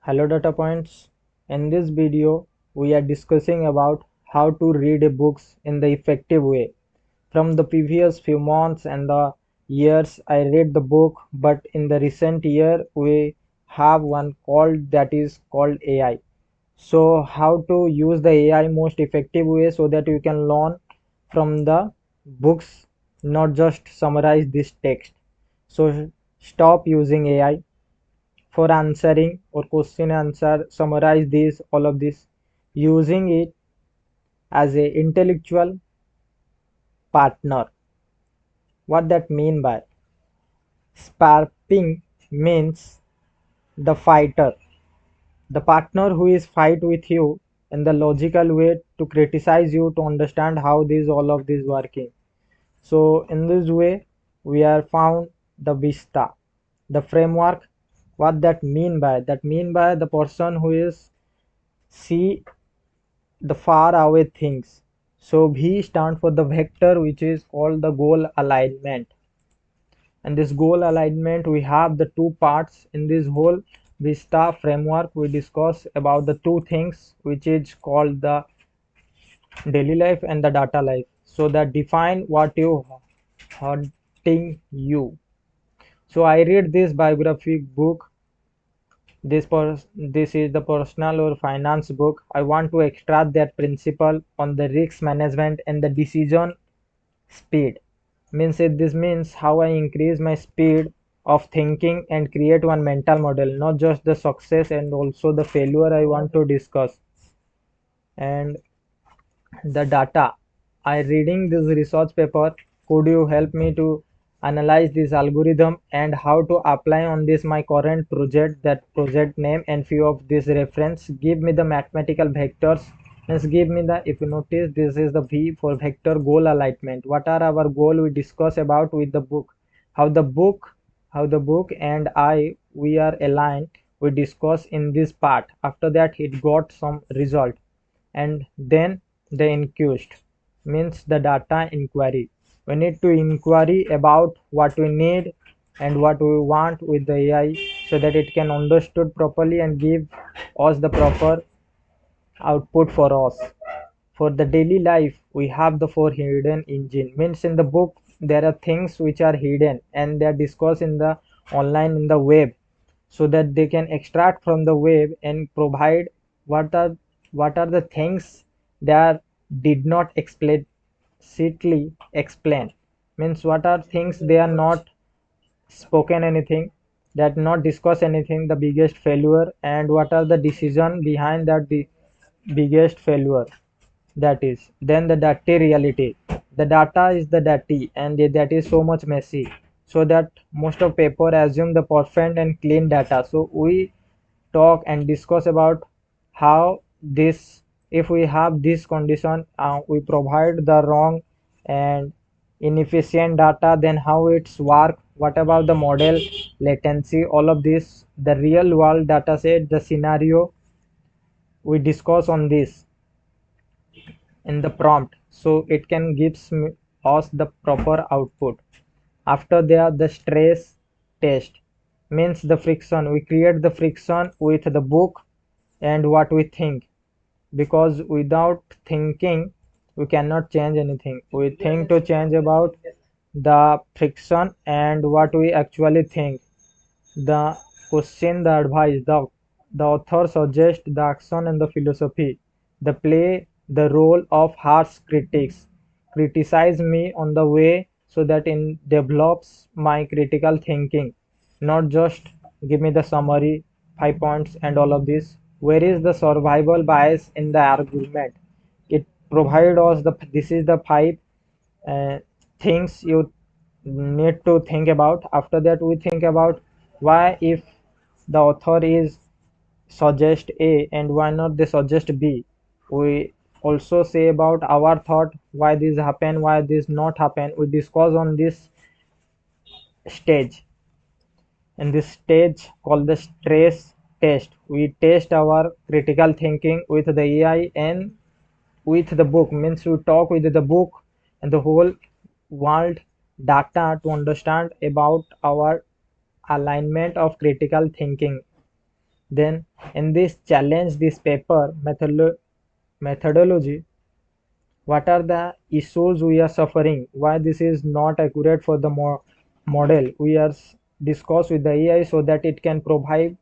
Hello data points. In this video, we are discussing about how to read a books in the effective way. From the previous few months and the years, I read the book, but in the recent year, we have one called that is called AI. So how to use the AI most effective way so that you can learn from the books, not just summarize this text. So stop using AI for answering or question answer, summarize this all of this, using it as a intellectual partner. What that mean by sparring means the fighter, the partner who is fight with you in the logical way to criticize you to understand how this all of this working. So in this way we are found the vista, the framework. What that mean by, that mean by the person who is see the far away things. So V stand for the vector, which is called the goal alignment. And this goal alignment, we have the two parts in this whole V.I.S.T.A framework. We discuss about the two things which is called the daily life and the data life. So that define what you hunting you. So I read this biography book. This is the personal or finance book. I want to extract that principle on the risk management and the decision speed. This means how I increase my speed of thinking and create one mental model, not just the success and also the failure I want to discuss. And the data. I reading this research paper. Could you help me to analyze this algorithm and how to apply on this my current project, that project name and few of this reference. Give me the mathematical vectors. Let's give me the, if you notice, this is the V for vector goal alignment. What are our goal we discuss about with the book. How the book and I we are aligned, we discuss in this part. After that it got some result. And then the inquest means the data inquiry. We need to inquiry about what we need and what we want with the AI so that it can understood properly and give us the proper output for us. For the daily life, we have the four hidden engine. Means in the book there are things which are hidden and they are discussed in the online in the web, so that they can extract from the web and provide what are the things that did not explicitly explain. Means what are things they are not spoken anything, that not discuss anything, the biggest failure, and what are the decision behind that the biggest failure. That is then the dirty reality. The data is the dirty and that is so much messy, so that most of paper assume the perfect and clean data. So we talk and discuss about how this, if we have this condition, we provide the wrong and inefficient data, then how it's work, what about the model latency, all of this, the real world data set, the scenario we discuss on this in the prompt, so it can gives us the proper output. After that, the stress test means the friction. We create the friction with the book and what we think, because without thinking we cannot change anything. We think to change about the friction and what we actually think. The question, the advice, the author suggests the action and the philosophy. The play the role of harsh critics. Criticize me on the way so that in develops my critical thinking. Not just give me the summary, 5 points and all of this. Where is the survival bias in the argument? It provide us the, this is the five uh, things you need to think about. After that we think about why, if the author is suggest A and why not they suggest B. We also say about our thought, why this happen, why this not happen. We discuss on this stage. In this stage called the stress test, we test our critical thinking with the AI and with the book. Means we talk with the book and the whole world data to understand about our alignment of critical thinking. Then in this challenge this paper methodology, what are the issues we are suffering, why this is not accurate for the model we are discuss with the AI so that it can provide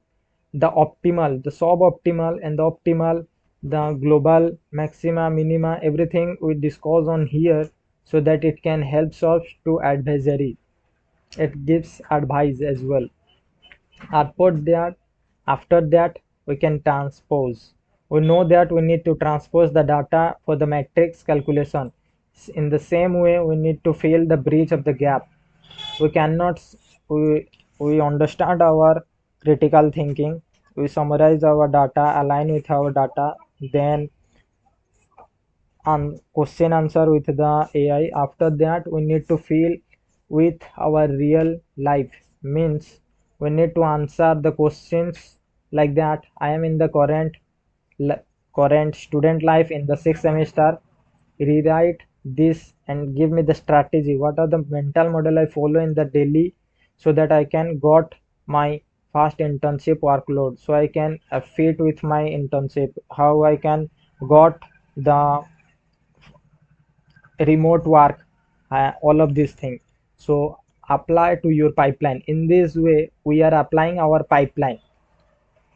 the optimal, the suboptimal and the optimal, the global maxima, minima, everything we discuss on here so that it can help us to advisory. It gives advice as well. After that, we can transpose. We know that we need to transpose the data for the matrix calculation. In the same way, we need to fill the breach of the gap. We cannot, we understand our critical thinking. We summarize our data, align with our data, then question answer with the AI. After that, we need to fill with our real life. Means we need to answer the questions like that. I am in the current student life in the sixth semester. Rewrite this and give me the strategy. What are the mental model I follow in the daily so that I can got my fast internship workload. So I can fit with my internship. How I can got the remote work, all of these things. So apply to your pipeline. In this way we are applying our pipeline.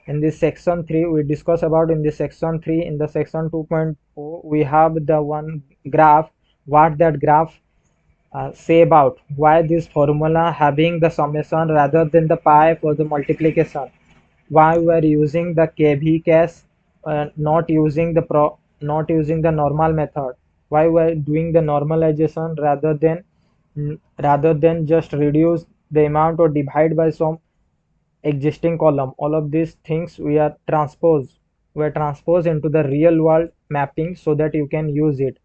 In this section 3 we discuss about, in this section 3, in the section 2.0 we have the one graph. What that graph say about why this formula having the summation rather than the pi for the multiplication, why we are using the kv case, not using the normal method, why we are doing the normalization rather than just reduce the amount or divide by some existing column. All of these things we are transposed into the real world mapping so that you can use it.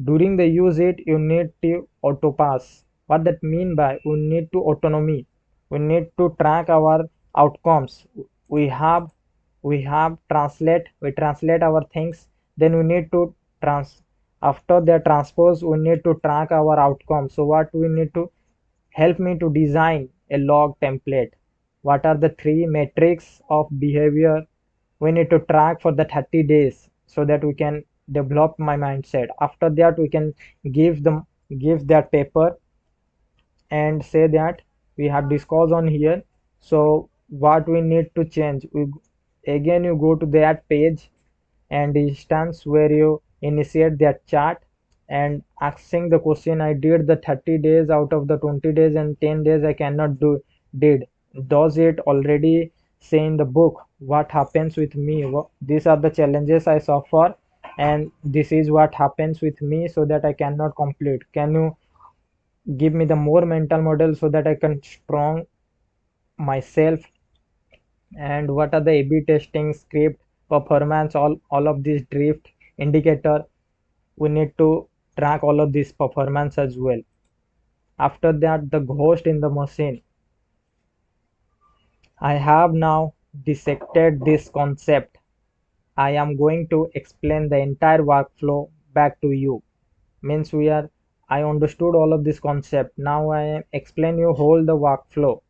During the use it you need to auto pass. What that mean by we need to autonomy, we need to track our outcomes. We have we have translate we translate our things, then we need to trans after the transpose we need to track our outcomes. So what we need to help me to design a log template. What are the three metrics of behavior we need to track for the 30 days so that we can develop my mindset. After that we can give that paper and say that we have discussed on here. So what we need to change, again you go to that page and instance where you initiate that chart and asking the question, I did the 30 days out of the 20 days and 10 days I cannot do did. Does it already say in the book what happens with me? These are the challenges I suffer and this is what happens with me so that I cannot complete. Can you give me the more mental model so that I can strong myself? And what are the A/B testing script performance, all of these drift indicator, we need to track all of this performance as well. After that the ghost in the machine, I have now dissected this concept. I am going to explain the entire workflow back to you. Means I understood all of this concept, now I explain you whole the workflow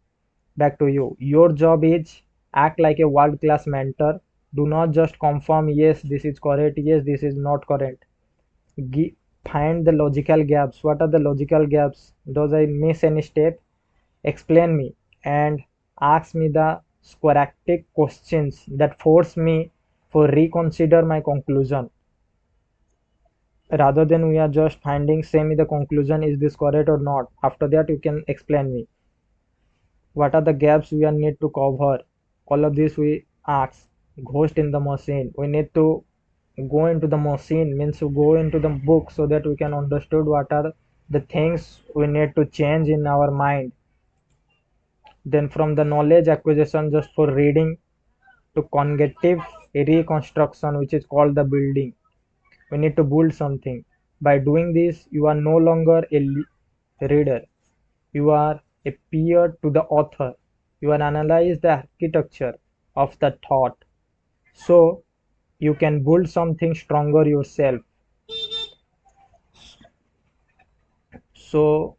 back to you. Your job is act like a world class mentor. Do not just confirm yes this is correct, yes this is not correct. Find the logical gaps. What are the logical gaps? Does I miss any step? Explain me and ask me the sporadic questions that force me for reconsider my conclusion. Rather than we are just finding say me the conclusion is this correct or not. After that you can explain me what are the gaps we are need to cover. All of this we ask. Ghost in the machine, we need to go into the machine, means to go into the book so that we can understood what are the things we need to change in our mind. Then from the knowledge acquisition just for reading to cognitive reconstruction, which is called the building. We need to build something. By doing this you are no longer a reader, you are a peer to the author. You are analyze the architecture of the thought so you can build something stronger yourself. So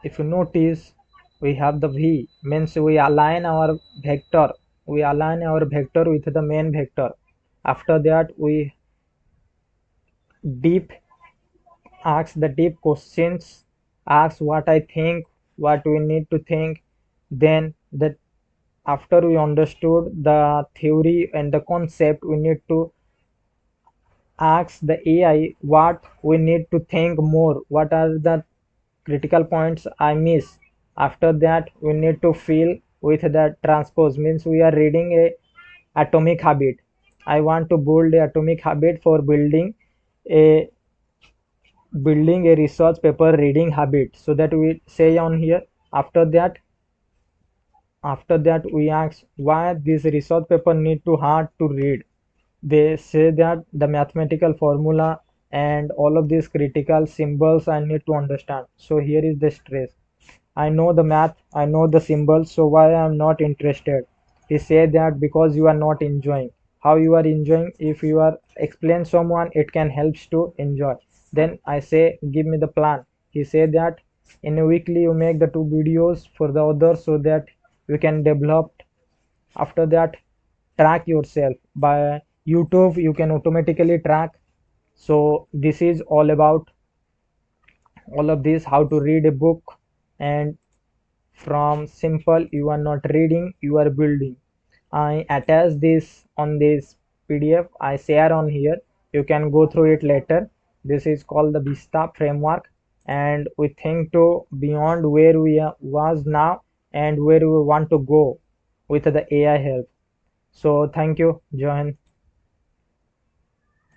if you notice we have the V, means we align our vector we align our vector with the main vector. After that we deep ask the deep questions, ask what I think, what we need to think. Then that after we understood the theory and the concept, we need to ask the AI what we need to think more, what are the critical points I miss. After that we need to fill with the transpose, means we are reading a atomic habit. I want to build a atomic habit for a building a research paper reading habit, so that we say on here. After that we ask why this research paper need to hard to read. They say that the mathematical formula and all of these critical symbols I need to understand. So here is the stress. I know the math, I know the symbols, so why I am not interested? He said that because you are not enjoying. How you are enjoying? If you are explain someone, it can helps to enjoy. Then I say, give me the plan. He said that in a weekly you make the 2 videos for the others so that you can develop. After that, track yourself by YouTube. You can automatically track. So this is all about all of this, how to read a book. And from simple, you are not reading, you are building. I attach this on this PDF I share on here. You can go through it later. This is called the V.I.S.T.A framework, and we think to beyond where we was now and where we want to go with the AI help. So thank you, Johan.